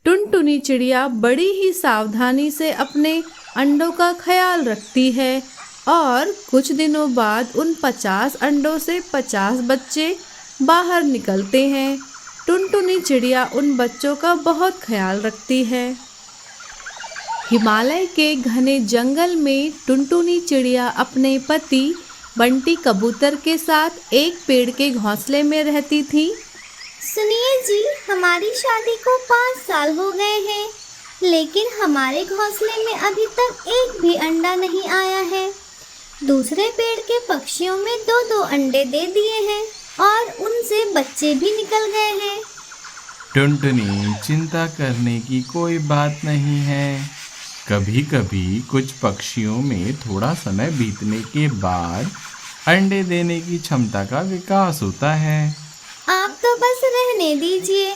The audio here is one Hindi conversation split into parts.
टुनटुनी चिड़िया बड़ी ही सावधानी से अपने अंडों का ख्याल रखती है और कुछ दिनों बाद उन 50 अंडों से 50 बच्चे बाहर निकलते हैं। टुनटुनी चिड़िया उन बच्चों का बहुत ख्याल रखती है। हिमालय के घने जंगल में टुनटुनी चिड़िया अपने पति बंटी कबूतर के साथ एक पेड़ के घोंसले में रहती थी। सुनिए जी, हमारी शादी को 5 साल हो गए हैं, लेकिन हमारे घोंसले में अभी तक एक भी अंडा नहीं आया है। दूसरे पेड़ के पक्षियों में 2-2 अंडे दे दिए हैं और उनसे बच्चे भी निकल गए हैं। टुनटुनी, चिंता करने की कोई बात नहीं है। कभी कभी कुछ पक्षियों में थोड़ा समय बीतने के बाद अंडे देने की क्षमता का विकास होता है। आप तो बस रहने दीजिए।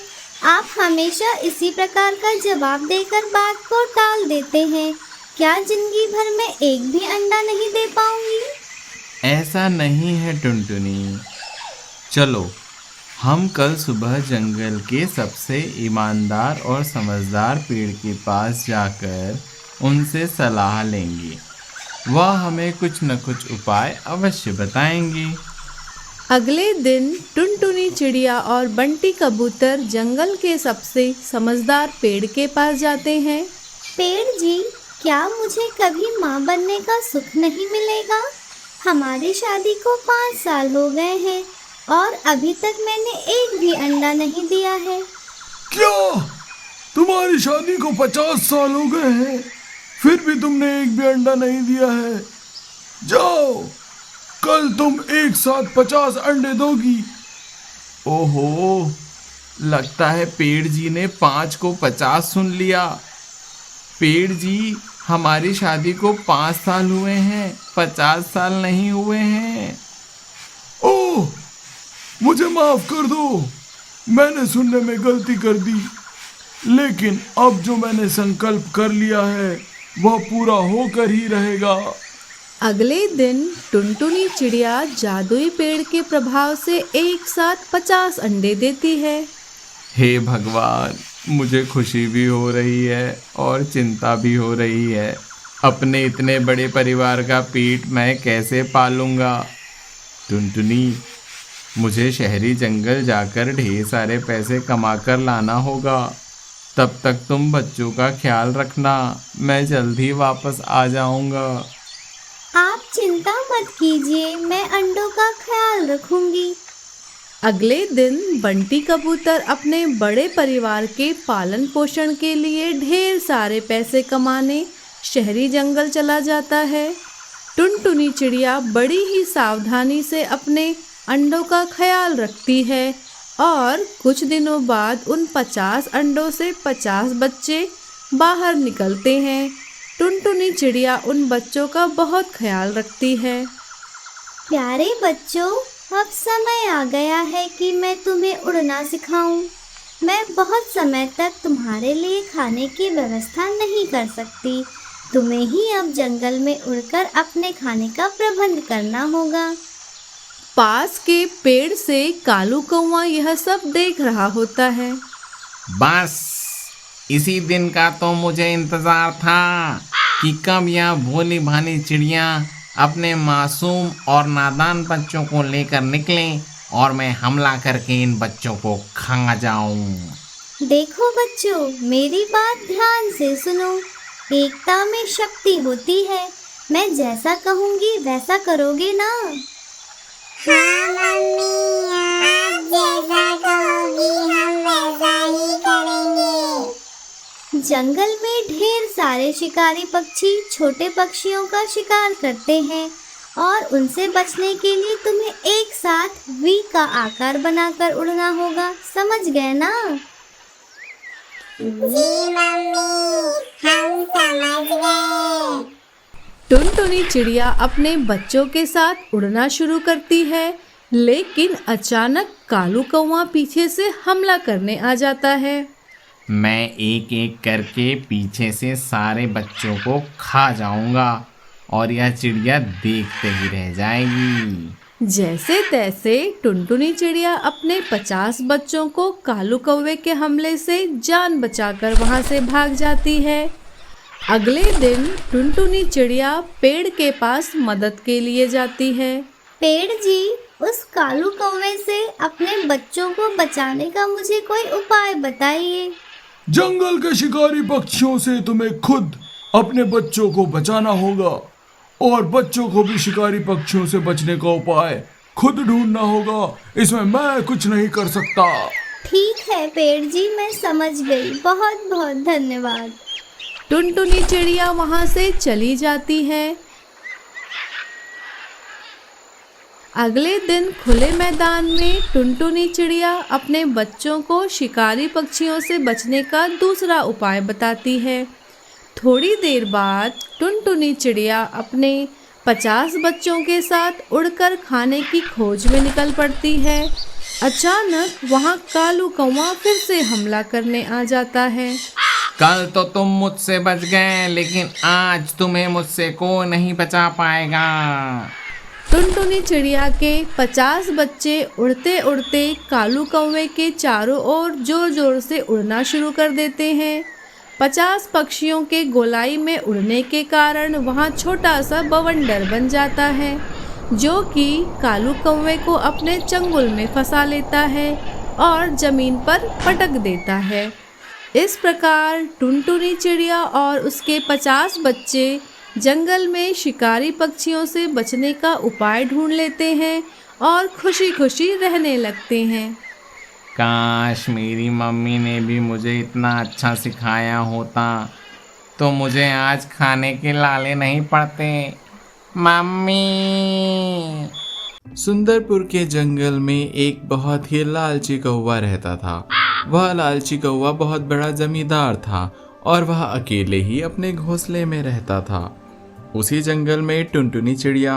आप हमेशा इसी प्रकार का जवाब देकर बात को टाल देते हैं। क्या जिंदगी भर में एक भी अंडा नहीं दे पाऊंगी? ऐसा नहीं है टुनटुनी। चलो, हम कल सुबह जंगल के सबसे ईमानदार और समझदार पेड़ के पास जाकर उनसे सलाह लेंगे। वह हमें कुछ न कुछ उपाय अवश्य बताएंगे। अगले दिन टुनटुनी चिड़िया और बंटी कबूतर जंगल के सबसे समझदार पेड़ के पास जाते हैं। पेड़ जी, क्या मुझे कभी माँ बनने का सुख नहीं मिलेगा? हमारी शादी को 5 साल हो गए हैं और अभी तक मैंने एक भी अंडा नहीं दिया है। क्या? तुम्हारी शादी को 50 साल हो गए हैं, फिर भी तुमने एक भी अंडा नहीं दिया है? जाओ, कल तुम एक साथ 50 अंडे दोगी। ओहो, लगता है पेड़ जी ने 5 को 50 सुन लिया। पेड़ जी, हमारी शादी को 5 साल हुए हैं, 50 साल नहीं हुए हैं। ओह, मुझे माफ कर दो, मैंने सुनने में गलती कर दी। लेकिन अब जो मैंने संकल्प कर लिया है वह पूरा होकर ही रहेगा। अगले दिन टुनटुनी चिड़िया जादुई पेड़ के प्रभाव से एक साथ 50 अंडे देती है। हे भगवान, मुझे खुशी भी हो रही है और चिंता भी हो रही है। अपने इतने बड़े परिवार का पेट मैं कैसे पालूंगा? टुनटुनी, मुझे शहरी जंगल जाकर ढेर सारे पैसे कमा कर लाना होगा। तब तक तुम बच्चों का ख्याल रखना, मैं जल्द ही वापस आ जाऊंगा। आप चिंता मत कीजिए, मैं अंडों का ख्याल रखूंगी। अगले दिन बंटी कबूतर अपने बड़े परिवार के पालन पोषण के लिए ढेर सारे पैसे कमाने शहरी जंगल चला जाता है। टुनटुनी चिड़िया बड़ी ही सावधानी से अपने अंडों का ख्याल रखती है और कुछ दिनों बाद उन 50 अंडों से 50 बच्चे बाहर निकलते हैं। टुनटुनी चिड़िया उन बच्चों का बहुत ख्याल रखती है। प्यारे बच्चों, अब समय आ गया है कि मैं तुम्हें उड़ना सिखाऊं। मैं बहुत समय तक तुम्हारे लिए खाने की व्यवस्था नहीं कर सकती। तुम्हें ही अब जंगल में उड़कर अपने खाने का प्रबंध करना होगा। पास के पेड़ से कालू कौवा यह सब देख रहा होता है। बस इसी दिन का तो मुझे इंतजार था कि कब यह भोली भाली चिड़िया अपने मासूम और नादान बच्चों को लेकर निकले और मैं हमला करके इन बच्चों को खा जाऊं। देखो बच्चों, मेरी बात ध्यान से सुनो। एकता में शक्ति होती है। मैं जैसा कहूँगी वैसा करोगे ना? हाँ मम्मी, आप जैसा कहोगी हम वैसा ही करेंगे। जंगल में ढेर सारे शिकारी पक्षी छोटे पक्षियों का शिकार करते हैं और उनसे बचने के लिए तुम्हें एक साथ वी का आकार बनाकर उड़ना होगा। समझ गए ना? जी मम्मी, हम समझ गए। टुनटुनी चिड़िया अपने बच्चों के साथ उड़ना शुरू करती है, लेकिन अचानक कालू कौवा पीछे से हमला करने आ जाता है। मैं एक एक करके पीछे से सारे बच्चों को खा जाऊंगा और यह चिड़िया देखते ही रह जाएगी। जैसे तैसे टुनटुनी चिड़िया अपने 50 बच्चों को कालू कौवे के हमले से जान बचाकर वहां से भाग जाती है। अगले दिन टुनटुनी चिड़िया पेड़ के पास मदद के लिए जाती है। पेड़ जी, उस कालू कौवे से अपने बच्चों को बचाने का मुझे कोई उपाय बताइए। जंगल के शिकारी पक्षियों से तुम्हें खुद अपने बच्चों को बचाना होगा और बच्चों को भी शिकारी पक्षियों से बचने का उपाय खुद ढूंढना होगा। इसमें मैं कुछ नहीं कर सकता। ठीक है पेड़ जी, मैं समझ गई। बहुत बहुत धन्यवाद। टुनटुनी चिड़िया वहां से चली जाती है। अगले दिन खुले मैदान में टुनटुनी चिड़िया अपने बच्चों को शिकारी पक्षियों से बचने का दूसरा उपाय बताती है। थोड़ी देर बाद टुनटुनी चिड़िया अपने 50 बच्चों के साथ उड़कर खाने की खोज में निकल पड़ती है। अचानक वहां कालू कौवा फिर से हमला करने आ जाता है। कल तो तुम मुझसे बच गए, लेकिन आज तुम्हें मुझसे कोई नहीं बचा पाएगा। टुनटुनी चिड़िया के 50 बच्चे उड़ते उड़ते कालू कौवे के चारों ओर जोर जोर से उड़ना शुरू कर देते हैं। 50 पक्षियों के गोलाई में उड़ने के कारण वहाँ छोटा सा बवंडर बन जाता है, जो कि कालू कौवे को अपने चंगुल में फंसा लेता है और जमीन पर पटक देता है। इस प्रकार टुनटुनी चिड़िया और उसके 50 बच्चे जंगल में शिकारी पक्षियों से बचने का उपाय ढूंढ लेते हैं और खुशी खुशी रहने लगते हैं। काश मेरी मम्मी ने भी मुझे इतना अच्छा सिखाया होता तो मुझे आज खाने के लाले नहीं पड़ते। मम्मी। सुंदरपुर के जंगल में एक बहुत ही लालची कौवा रहता था। वह लालची कौवा बहुत बड़ा जमींदार था और वह अकेले ही अपने घोंसले में रहता था। उसी जंगल में टुनटुनी चिड़िया,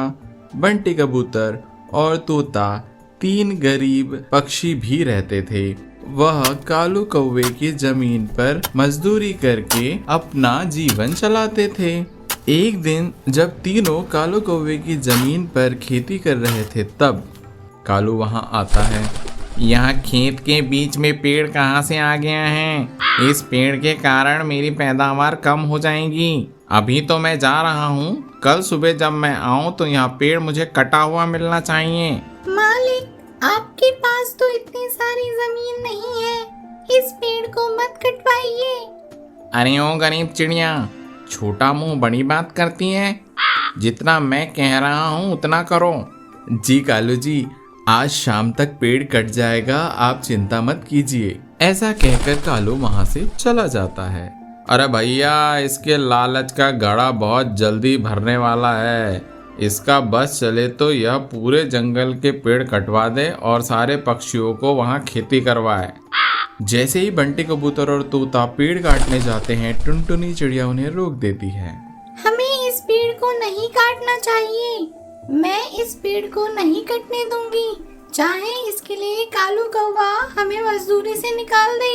बंटी कबूतर और तोता, 3 गरीब पक्षी भी रहते थे। वह कालू कौवे की जमीन पर मजदूरी करके अपना जीवन चलाते थे। एक दिन जब तीनों कालू कौवे की जमीन पर खेती कर रहे थे, तब कालू वहां आता है। यहाँ खेत के बीच में पेड़ कहाँ से आ गया है? इस पेड़ के कारण मेरी पैदावार कम हो जाएगी। अभी तो मैं जा रहा हूँ, कल सुबह जब मैं आऊँ तो यहाँ पेड़ मुझे कटा हुआ मिलना चाहिए। मालिक, आपके पास तो इतनी सारी जमीन नहीं है, इस पेड़ को मत कटवाइए। अरे ओ गरीब चिड़िया, छोटा मुंह बड़ी बात करती है। जितना मैं कह रहा हूँ उतना करो। जी कालू जी, आज शाम तक पेड़ कट जाएगा, आप चिंता मत कीजिए। ऐसा कहकर कालू वहां से चला जाता है। अरे भैया, इसके लालच का घड़ा बहुत जल्दी भरने वाला है। इसका बस चले तो यह पूरे जंगल के पेड़ कटवा दे और सारे पक्षियों को वहां खेती करवाए। जैसे ही बंटी कबूतर और तोता पेड़ काटने जाते हैं, टुनटुनी चिड़िया उन्हें रोक देती है। हमें इस पेड़ को नहीं काटना चाहिए। मैं इस पेड़ को नहीं कटने दूंगी, चाहे इसके लिए कालू कौवा हमें मजदूरी से निकाल दे।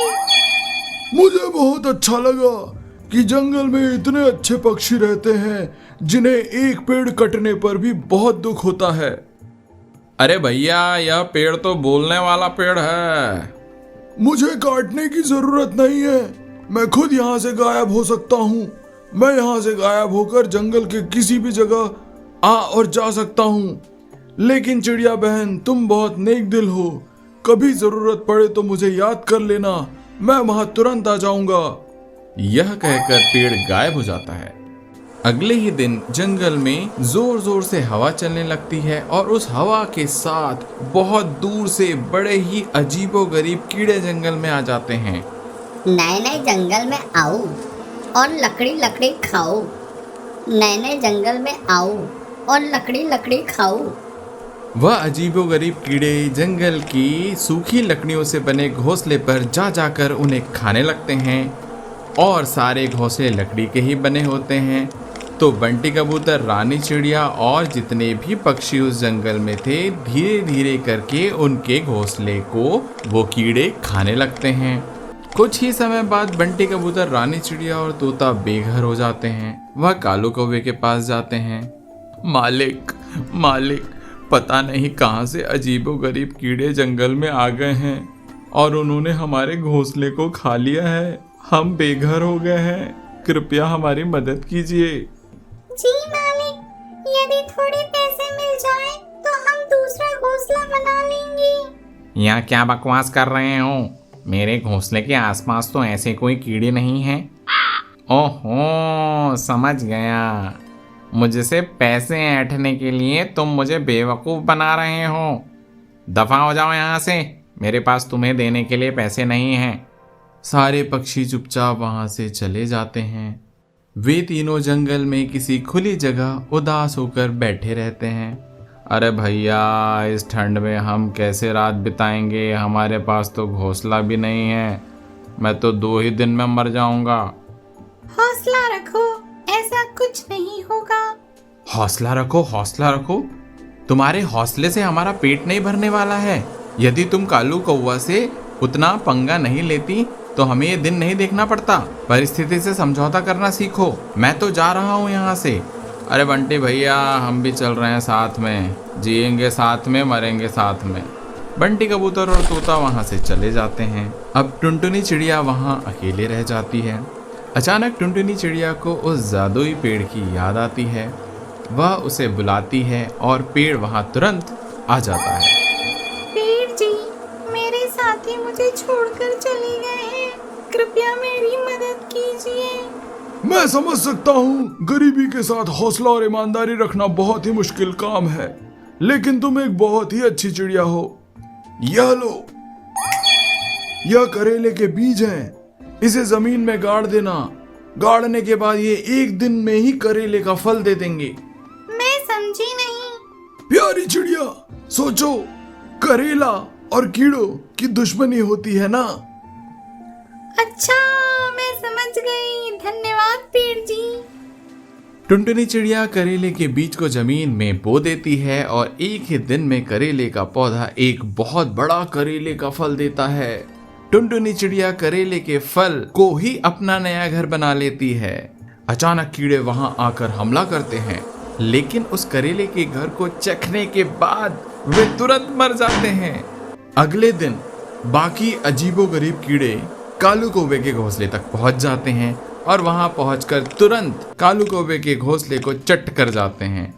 मुझे बहुत अच्छा लगा कि जंगल में इतने अच्छे पक्षी रहते हैं जिन्हें एक पेड़ कटने पर भी बहुत दुख होता है। अरे भैया, यह पेड़ तो बोलने वाला पेड़ है। मुझे काटने की जरूरत नहीं है, मैं खुद यहाँ से गायब हो सकता हूँ। मैं यहाँ से गायब होकर जंगल के किसी भी जगह आ और जा सकता हूँ। लेकिन चिड़िया बहन, तुम बहुत नेक दिल हो, कभी जरूरत पड़े तो मुझे याद कर लेना, मैं वहां तुरंत आ जाऊंगा। यह कहकर पेड़ गायब हो जाता है। अगले ही दिन जंगल में जोर जोर से हवा चलने लगती है और उस हवा के साथ बहुत दूर से बड़े ही अजीबोगरीब कीड़े जंगल में आ जाते हैं। नए नए जंगल में आओ और लकड़ी लकड़ी खाओ। नए नए जंगल में आओ और लकड़ी लकड़ी खाओ। वह अजीबोगरीब कीड़े जंगल की सूखी लकड़ियों से बने घोंसले पर जा जाकर उन्हें खाने लगते हैं और सारे घोंसले लकड़ी के ही बने होते हैं। तो बंटी कबूतर, रानी चिड़िया और जितने भी पक्षी उस जंगल में थे, धीरे धीरे करके उनके घोंसले को वो कीड़े खाने लगते हैं। कुछ ही समय बाद बंटी कबूतर, रानी चिड़िया और तोता बेघर हो जाते हैं। वह कालू कौवे के पास जाते हैं। मालिक, पता नहीं कहां से अजीबोगरीब कीड़े जंगल में आ गए हैं और उन्होंने हमारे घोंसले को खा लिया है। हम बेघर हो गए हैं, कृपया हमारी मदद कीजिए। जी मालिक, यदि थोड़े पैसे मिल जाए तो हम दूसरा घोंसला बना लेंगे। यहाँ क्या बकवास कर रहे हो? मेरे घोंसले के आसपास तो ऐसे कोई कीड़े नहीं हैं। ओहो, समझ गया। मुझसे पैसे ऐंठने के लिए तुम मुझे बेवकूफ़ बना रहे हो। दफा हो जाओ यहाँ से, मेरे पास तुम्हें देने के लिए पैसे नहीं हैं। सारे पक्षी चुपचाप वहां से चले जाते हैं। वे तीनों जंगल में किसी खुली जगह उदास होकर बैठे रहते हैं। अरे भैया, इस ठंड में हम कैसे रात बिताएंगे? हमारे पास तो घोंसला भी नहीं है। मैं तो 2 ही दिन में मर जाऊंगा। हौसला रखो, ऐसा कुछ नहीं होगा। हौसला रखो, हौसला रखो। तुम्हारे हौसले से हमारा पेट नहीं भरने वाला है। यदि तुम कालू कौवा से उतना पंगा नहीं लेती तो हमें ये दिन नहीं देखना पड़ता। परिस्थिति से समझौता करना सीखो। मैं तो जा रहा हूँ यहाँ से। अरे बंटी भैया, हम भी चल रहे हैं साथ में। जिएंगे साथ में, मरेंगे साथ में। बंटी कबूतर और तोता वहाँ से चले जाते हैं। अब टुनटुनी चिड़िया वहाँ अकेले रह जाती है। अचानक टुनटुनी चिड़िया को उस जादुई पेड़ की याद आती है। वह उसे बुलाती है और पेड़ वहाँ तुरंत आ जाता है। पेड़ जी, मेरे साथी मुझे छोड़कर चले गए हैं, कृपया मेरी मदद कीजिए। मैं समझ सकता हूँ, गरीबी के साथ हौसला और ईमानदारी रखना बहुत ही मुश्किल काम है, लेकिन तुम एक बहुत ही अच्छी चिड़िया हो। यह लो, यह करेले के बीज हैं। इसे जमीन में गाड़ देना। गाड़ने के बाद ये 1 दिन में ही करेले का फल दे देंगे। मैं समझी नहीं। प्यारी चिड़िया, सोचो, करेला और कीड़ों की दुश्मनी होती है ना। अच्छा, मैं समझ गई। धन्यवाद पेड़ जी। टुनटुनी चिड़िया करेले के बीज को जमीन में बो देती है और एक ही दिन में करेले का पौधा एक बहुत बड़ा करेले का फल देता है। टुनटुनी चिड़िया करेले के फल को ही अपना नया घर बना लेती है। अचानक कीड़े वहां आकर हमला करते हैं, लेकिन उस करेले के घर को चखने के बाद वे तुरंत मर जाते हैं। अगले दिन बाकी अजीबोगरीब कीड़े कालू कौवे के घोंसले तक पहुंच जाते हैं और वहां पहुंचकर तुरंत कालू कौवे के घोंसले को चट कर जाते हैं।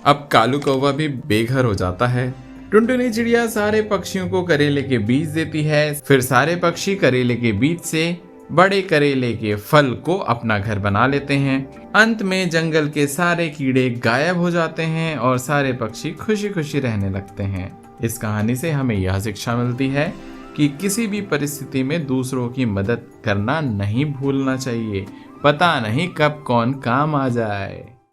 अब कालू कौवा भी बेघर हो जाता है। टुनटुनी चिड़िया सारे पक्षियों को करेले के बीज देती है। फिर सारे पक्षी करेले के बीज से बड़े करेले के फल को अपना घर बना लेते हैं। अंत में जंगल के सारे कीड़े गायब हो जाते हैं और सारे पक्षी खुशी खुशी रहने लगते हैं। इस कहानी से हमें यह शिक्षा मिलती है कि किसी भी परिस्थिति में दूसरों की मदद करना नहीं भूलना चाहिए। पता नहीं कब कौन काम आ जाए।